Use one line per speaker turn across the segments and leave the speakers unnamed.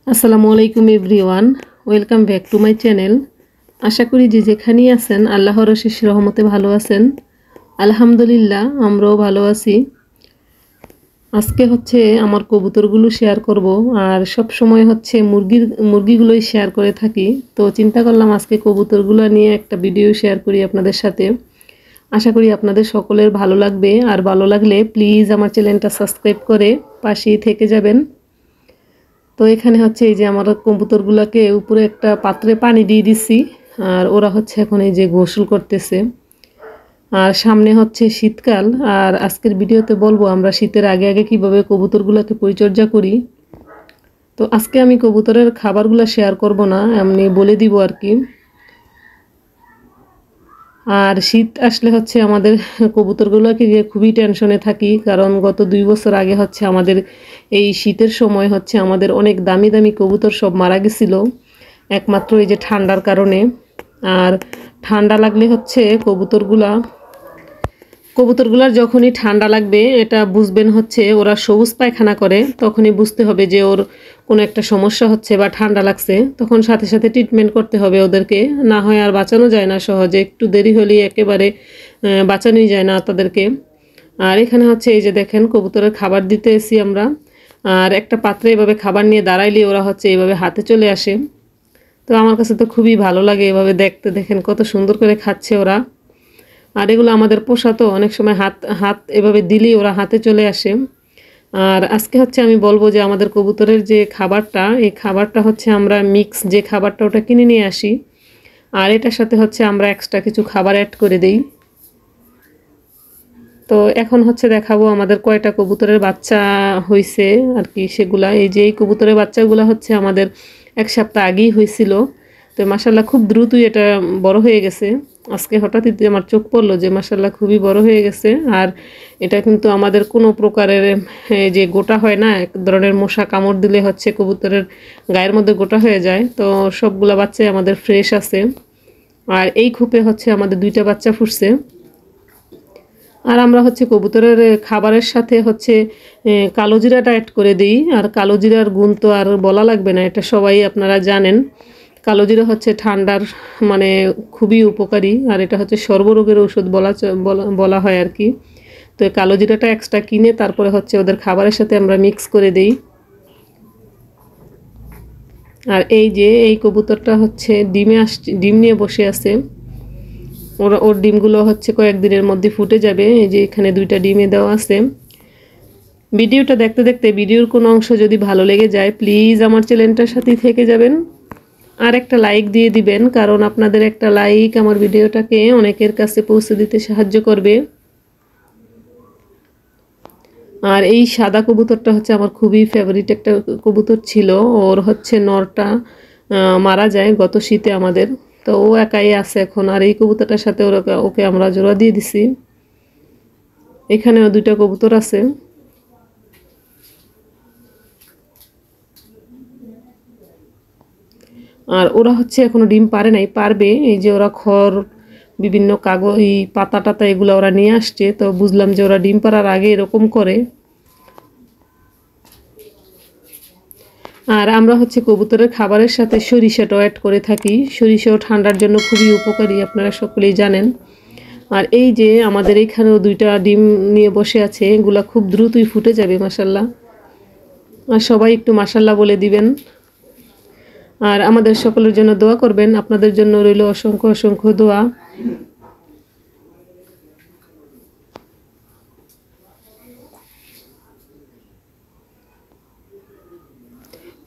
আসসালামু আলাইকুম everyone, welcome back to my channel. আশা করি যে যেখানেই আছেন আল্লাহর অশেষ রহমতে ভালো আছেন। আলহামদুলিল্লাহ, আমরাও ভালো আছি। আজকে হচ্ছে আমার কবুতরগুলো শেয়ার করব, আর সব সময় হচ্ছে মুরগিগুলোই শেয়ার করে থাকি। তো চিন্তা করলাম আজকে কবুতরগুলো নিয়ে একটা ভিডিও শেয়ার করি আপনাদের সাথে। আশা করি আপনাদের সকলের ভালো লাগবে, আর ভালো লাগলে প্লিজ আমার চ্যানেলটা সাবস্ক্রাইব করে পাশেই থেকে যাবেন। তো এখানে হচ্ছে এই যে আমার কবুতরগুলোকে উপরে একটা পাত্রে পানি দিয়ে দিচ্ছি, আর ওরা হচ্ছে এখন এই যে গোসল করতেছে। আর সামনে হচ্ছে শীতকাল, আর আজকের ভিডিওতে বলবো আমরা শীতের আগে আগে কিভাবে কবুতরগুলোকে পরিচর্যা করি। তো আজকে আমি কবুতরের খাবারগুলো শেয়ার করব না, এমনি বলে দিব আর কি। আর শীত আসলে হচ্ছে আমাদের কবুতরগুলোকে নিয়ে খুবই টেনশনে থাকি, কারণ গত 2 বছর আগে হচ্ছে আমাদের এই শীতের সময় হচ্ছে আমাদের অনেক দামি দামি কবুতর সব মারা গেছিলো, একমাত্র এই যে ঠান্ডার কারণে। আর ঠান্ডা লাগলে হচ্ছে কবুতরগুলার যখনই ঠান্ডা লাগবে এটা বুঝবেন হচ্ছে ওরা সবুজ পায়খানা করে, তখনই বুঝতে হবে যে ওর কোনো একটা সমস্যা হচ্ছে বা ঠান্ডা লাগছে। তখন সাথে সাথে ট্রিটমেন্ট করতে হবে ওদেরকে, না হয় আর বাঁচানো যায় না সহজে, একটু দেরি হলেই একেবারে বাঁচানোই যায় না তাদেরকে। আর এখানে হচ্ছে এই যে দেখেন কবুতরের খাবার দিতে এসি আমরা, আর একটা পাত্রে এভাবে খাবার নিয়ে দাঁড়াইলে ওরা হচ্ছে এইভাবে হাতে চলে আসে। তো আমার কাছে তো খুবই ভালো লাগে এভাবে দেখতে, দেখেন কত সুন্দর করে খাচ্ছে ওরা। আর এগুলো আমাদের পোষা, তো অনেক সময় হাত হাত এভাবে দিলেই ওরা হাতে চলে আসে। আর আজকে হচ্ছে আমি বলবো যে আমাদের কবুতরের যে খাবারটা, এই খাবারটা হচ্ছে আমরা মিক্স যে খাবারটা ওটা কিনে নিয়ে আসি, আর এটার সাথে হচ্ছে আমরা এক্সট্রা কিছু খাবার অ্যাড করে দেই। তো এখন হচ্ছে দেখাবো আমাদের কয়টা কবুতরের বাচ্চা হয়েছে আর কি সেগুলা। এই যে এই কবুতরের বাচ্চাগুলো হচ্ছে আমাদের 1 সপ্তাহ আগেই হয়েছিল। তো মাশাল্লাহ খুব দ্রুতই এটা বড় হয়ে গেছে। আজকে হঠাৎই আমার চোখ পড়লো যে মাশাল্লাহ খুবই বড় হয়ে গেছে। আর এটা কিন্তু আমাদের কোনো প্রকারের যে গোটা হয় না, এক ধরনের মশা কামড় দিলে হচ্ছে কবুতরের গায়ের মধ্যে গোটা হয়ে যায়। তো সবগুলা বাচ্চাই আমাদের ফ্রেশ আছে। আর এই খোপে হচ্ছে আমাদের 2টা বাচ্চা ফুটছে। আর আমরা হচ্ছে কবুতরের খাবারের সাথে হচ্ছে কালো জিরাটা অ্যাড করে দিই। আর কালো জিরার গুণ তো আর বলা লাগবে না, এটা সবাই আপনারা জানেন। কালো জিরা হচ্ছে ঠান্ডার মানে খুবই উপকারী, আর এটা হচ্ছে সর্বরোগের ঔষধ বলা হয় আর কি। তো এই কালো জিরাটা এক্সট্রা কিনে তারপরে হচ্ছে ওদের খাবারের সাথে আমরা মিক্স করে দিই। আর এই যে এই কবুতরটা হচ্ছে ডিম নিয়ে বসে আছে। ওর ডিমগুলো হচ্ছে কয়েকদিনের মধ্যে ফুটে যাবে। এই যে এখানে 2টা ডিমে দেওয়া আছে। ভিডিওটা দেখতে দেখতে ভিডিওর কোনো অংশ যদি ভালো লেগে যায় প্লিজ আমার চ্যানেলটার সাথেই থেকে যাবেন, আর একটা লাইক দিয়ে দিবেন, কারণ আপনাদের একটা লাইক আমার ভিডিওটাকে অনেকের কাছে পৌঁছে দিতে সাহায্য করবে। আর এই সাদা কবুতরটা হচ্ছে আমার খুবই ফেভারিট একটা কবুতর ছিল। ওর হচ্ছে নরটা মারা যায় গত শীতে আমাদের, তো ও একাই আছে এখন। আর এই কবুতরটার সাথে ওকে আমরা জোড়া দিয়ে দিছি। এখানেও 2টা কবুতর আছে। আর ওরা হচ্ছে এখনো ডিম পারে নাই, পারবে। এই যে ওরা খড়, বিভিন্ন কাগজ, এই পাতা টাতা এগুলো ওরা নিয়ে আসছে, তো বুঝলাম যে ওরা ডিম পাড়ার আগে এরকম করে। আর আমরা হচ্ছে কবুতরের খাবারের সাথে সরিষাটাও অ্যাড করে থাকি। সরিষাও ঠান্ডার জন্য খুবই উপকারী, আপনারা সকলেই জানেন। আর এই যে আমাদের এইখানেও 2টা ডিম নিয়ে বসে আছে, এগুলা খুব দ্রুতই ফুটে যাবে মাশাল্লাহ। আর সবাই একটু মাশাল্লাহ বলে দিবেন, আর আমাদের সকলের জন্য দোয়া করবেন। আপনাদের জন্য রইল অসংখ্য অসংখ্য দোয়া।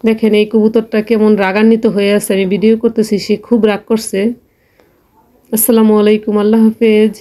দেখেন এই কবুতরটা কেমন রাগান্বিত হয়ে আছে, আমি ভিডিও করতেছি, সে খুব রাগ করছে। আসসালামু আলাইকুম, আল্লাহ হাফেজ।